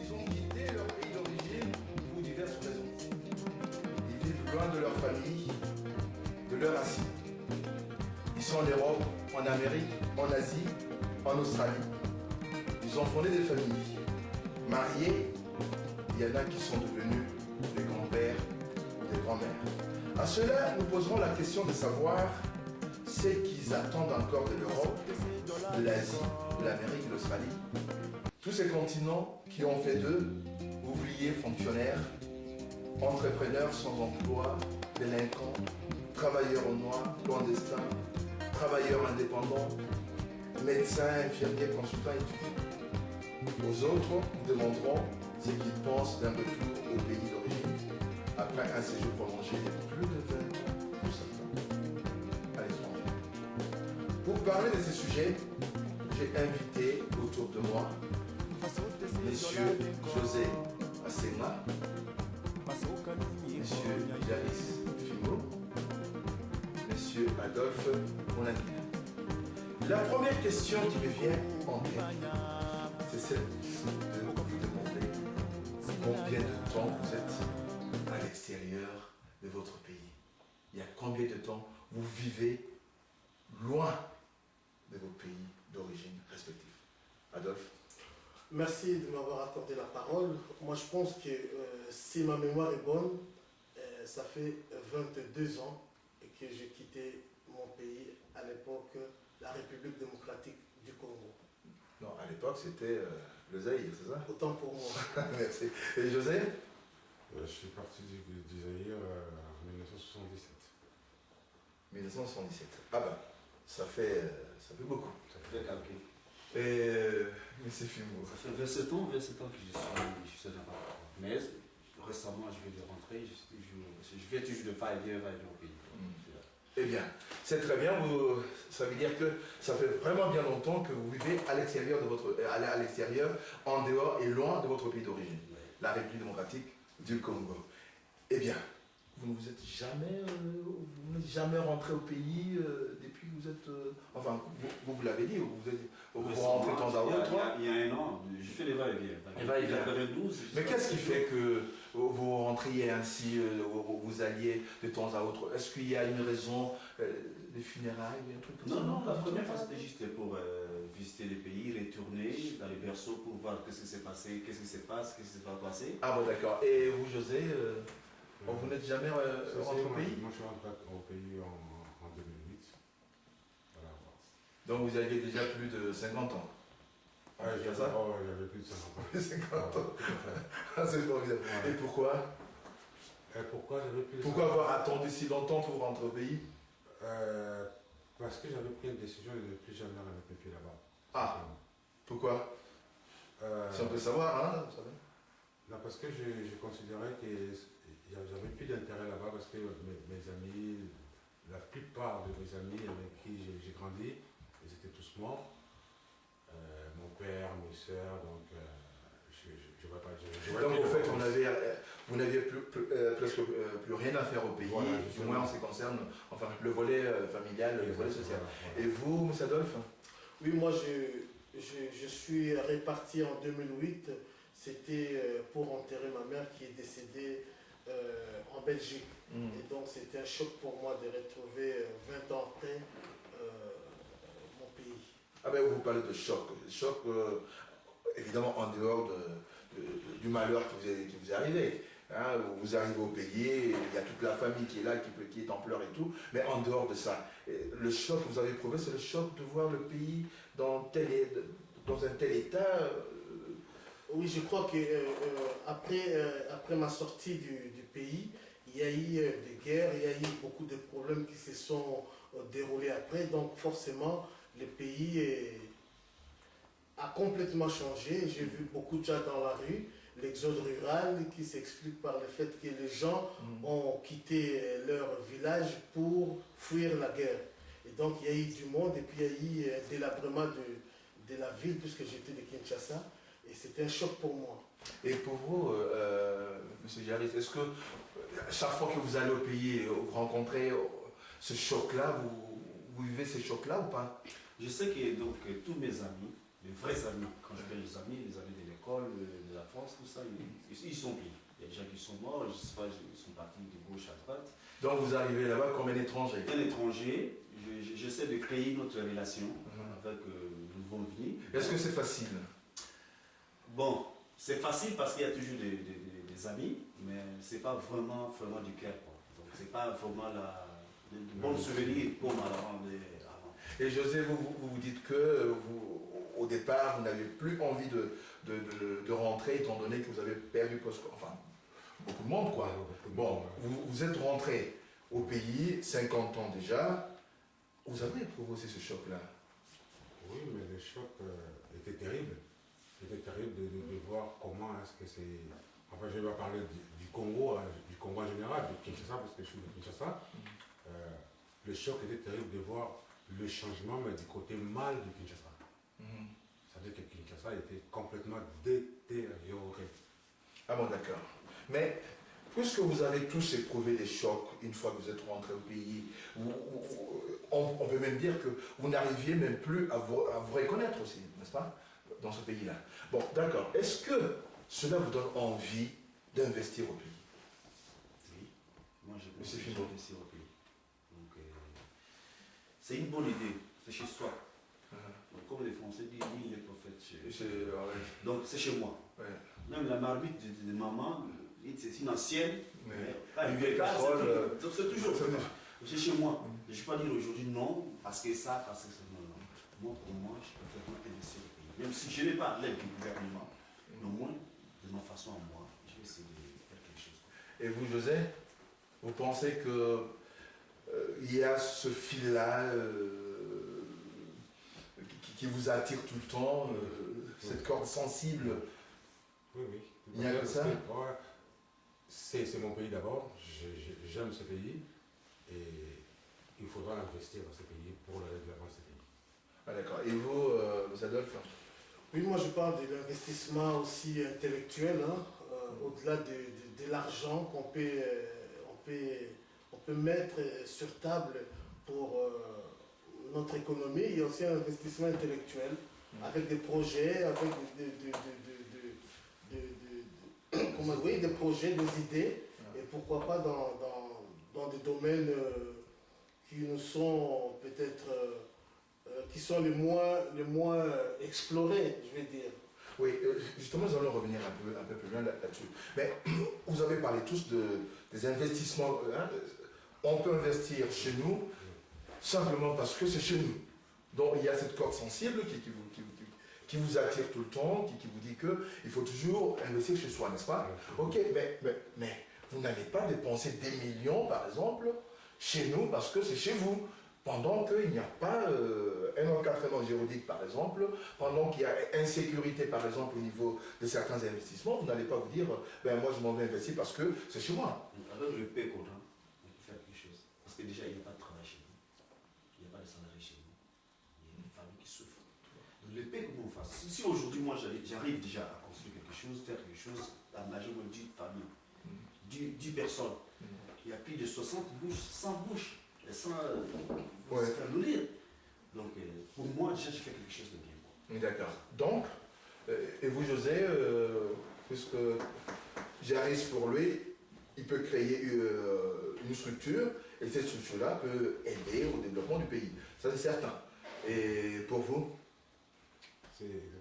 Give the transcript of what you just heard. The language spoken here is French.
Ils ont quitté leur pays d'origine pour diverses raisons. Ils vivent loin de leur famille, de leurs racines. Ils sont en Europe, en Amérique, en Asie, en Australie. Ils ont fondé des familles. Mariés, il y en a qui sont devenus des grands-pères ou des grands-mères. À cela, nous poserons la question de savoir ce qu'ils attendent encore de l'Europe, de l'Asie, de l'Amérique, de l'Australie. Tous ces continents qui ont fait d'eux ouvriers, fonctionnaires, entrepreneurs sans emploi, délinquants, travailleurs au noir, clandestins, travailleurs indépendants, médecins, infirmiers, consultants, étudiants. Aux autres, nous demanderons ce qu'ils pensent d'un retour au pays d'origine après un séjour prolongé de plus de 20 ans pour certains à l'étranger. Pour parler de ces sujets, j'ai invité autour de moi Monsieur José Assema, Monsieur Jaris Fimo, Monsieur Adolphe Monagna. La première question qui me vient en tête, c'est celle de vous demander combien de temps vous êtes à l'extérieur de votre pays. Il y a combien de temps vous vivez loin de vos pays d'origine respectifs. Adolphe. Merci de m'avoir accordé la parole. Moi, je pense que si ma mémoire est bonne, ça fait 22 ans que j'ai quitté mon pays, à l'époque, la République démocratique du Congo. Non, à l'époque, c'était le Zaïre, c'est ça? Autant pour moi. Merci. Et José? Je suis parti du Zaïre en 1977. 1977. Ah ben, ça fait beaucoup. Ça fait calquer. Et c'est Fimo. Ça fait 27 ans que je suis là-bas. Mais récemment, je viens de rentrer, je viens toujours de va-et-vient au pays. Eh bien, c'est très bien. Ça veut dire que ça fait vraiment bien longtemps que vous vivez à l'extérieur de votre, à l'extérieur, en dehors et loin de votre pays d'origine, la République démocratique du Congo. Eh bien, vous ne vous êtes jamais rentré au pays depuis que vous êtes... enfin, vous l'avez dit, vous rentrez de temps à autre. Il y a un an, je fais les va-et-vient. Mais qu'est-ce qui fait que vous rentriez ainsi, vous alliez de temps à autre? Est-ce qu'il y a une raison, des funérailles, un truc comme ça? Non, la première fois c'était juste pour visiter les pays, retourner dans les berceaux pour voir qu'est-ce qui s'est passé, qu'est-ce qui se passe, qu'est-ce qui s'est pas passé. Ah bon, d'accord. Et vous, José, vous n'êtes jamais rentré au pays? Moi, je suis rentré au pays en 2008. Voilà. Donc vous aviez déjà plus de 50 ans? J'avais ça? J'avais plus de 50 ans. Plus de 50 ans. Ah, c'est formidable. Ouais. Et pourquoi? Pourquoi j'avais plus de 50 ans? Pourquoi avoir attendu si longtemps pour rentrer au pays? Parce que j'avais pris une décision de ne plus jamais remettre mes pieds là-bas. Ah, pourquoi? Si on peut savoir, hein, vous savez. Non, parce que je considérais que j'avais plus d'intérêt là-bas parce que mes amis, la plupart de mes amis avec qui j'ai grandi, ils étaient tous morts. Mon père, mes soeurs, donc je ne vois pas. Donc en fait, vous n'aviez presque plus rien à faire au pays, voilà, du moins en ce qui concerne enfin, le volet familial, le volet social. Voilà. Et vous, M. Adolphe? Oui, moi je suis réparti en 2008. C'était pour enterrer ma mère qui est décédée en Belgique. Et donc c'était un choc pour moi de retrouver 20 ans après mon pays. Ah ben vous parlez de choc. Choc, évidemment, en dehors du malheur qui vous est arrivé. Hein, vous arrivez au pays, il y a toute la famille qui est là, qui est en pleurs et tout. Mais en dehors de ça, le choc que vous avez éprouvé, c'est le choc de voir le pays dans un tel état. Oui, je crois que après ma sortie du pays, il y a eu des guerres, il y a eu beaucoup de problèmes qui se sont déroulés après. Donc forcément, le pays a complètement changé. J'ai vu beaucoup de gens dans la rue, l'exode rural qui s'explique par le fait que les gens ont quitté leur village pour fuir la guerre. Et donc il y a eu du monde et puis il y a eu un délabrement de la ville puisque j'étais de Kinshasa. Et c'était un choc pour moi. Et pour vous, M. Jaris, est-ce que chaque fois que vous allez au pays, vous rencontrez ce choc-là, vous vivez ce choc-là ou pas? Je sais que donc, tous mes amis, les vrais amis, quand je dis les amis de l'école, de la France, tout ça, ils sont pris. Il y a des gens qui sont morts, je ne sais pas, ils sont partis de gauche à droite. Donc vous arrivez là-bas comme un étranger. Un étranger, j'essaie de créer notre relation avec le nouveau venu. Est-ce que c'est facile? Bon, c'est facile parce qu'il y a toujours des amis, mais c'est pas vraiment du cœur. Donc c'est pas vraiment de bons souvenirs comme avant. Et José, vous dites que vous, au départ, vous n'avez plus envie de rentrer étant donné que vous avez perdu enfin, beaucoup de monde, quoi. Bon, vous êtes rentré au pays, 50 ans déjà. Vous avez éprouvé ce choc-là? Oui, mais le choc était terrible. C'était terrible de voir comment est-ce que c'est... Enfin, je vais pas parler du Congo en général, de Kinshasa, parce que je suis de Kinshasa. Le choc était terrible de voir le changement, mais du côté mal de Kinshasa. C'est-à-dire que Kinshasa était complètement détérioré. Ah bon, d'accord. Mais puisque vous avez tous éprouvé des chocs une fois que vous êtes rentré au pays, on peut même dire que vous n'arriviez même plus à vous reconnaître aussi, n'est-ce pas, dans ce pays-là. Bon, d'accord. Est-ce que cela vous donne envie d'investir au pays? Oui, moi j'ai Monsieur envie Fimbo. d'investir au pays. Donc, c'est une bonne idée, c'est chez soi. Donc, comme les Français disent, ni les prophètes. Donc c'est chez moi. Ouais. Même la marmite de maman, c'est une ancienne. Une vieille casserole. C'est toujours. C'est chez moi. Je ne vais pas dire aujourd'hui non, parce que ça, parce que c'est non. Moi, pour moi, je préfère investir au pays. Même si je n'ai pas l'aide du gouvernement, mais au moins, de ma façon à moi, je vais essayer de faire quelque chose. Et vous, José, vous pensez que il y a ce fil-là qui vous attire tout le temps, cette corde sensible? Oui, oui. Il y a que ça? C'est mon pays d'abord. J'aime ce pays. Et il faudra investir dans ce pays pour le développement de ce pays. Ah, d'accord. Et vous, Adolphe? Oui, moi je parle de l'investissement aussi intellectuel, hein, au-delà de l'argent qu'on peut mettre sur table pour notre économie. Il y a aussi un investissement intellectuel avec des projets, avec des projets, des idées, et pourquoi pas dans des domaines qui nous sont peut-être qui sont les moins explorés, je vais dire. Oui, justement, nous allons revenir un peu plus loin là-dessus. Mais vous avez parlé tous des investissements. Hein, on peut investir chez nous simplement parce que c'est chez nous. Donc il y a cette corde sensible qui vous attire tout le temps, qui vous dit qu'il faut toujours investir chez soi, n'est-ce pas? Ok, mais vous n'allez pas dépenser des millions, par exemple, chez nous parce que c'est chez vous. Pendant qu'il n'y a pas un encadrement juridique, par exemple, pendant qu'il y a insécurité, par exemple, au niveau de certains investissements, vous n'allez pas vous dire, ben moi je m'en vais investir parce que c'est chez moi. Avec le paix qu'on a, on peut faire quelque chose. Parce que déjà, il n'y a pas de travail chez nous. Il n'y a pas de salariés chez nous. Il y a des familles qui souffrent. Donc, le paix, comment on fait? Si aujourd'hui, moi, j'arrive déjà à construire quelque chose, faire quelque chose, la majorité d'une famille, 10 personnes, il y a plus de 60 bouches, 100 bouches. Sans faire nourrir. Donc, pour moi, déjà, j'ai fait quelque chose de bien. D'accord. Donc, et vous, José, puisque Jaris, pour lui, il peut créer une structure, et cette structure-là peut aider au développement du pays. Ça, c'est certain. Et pour vous? C'est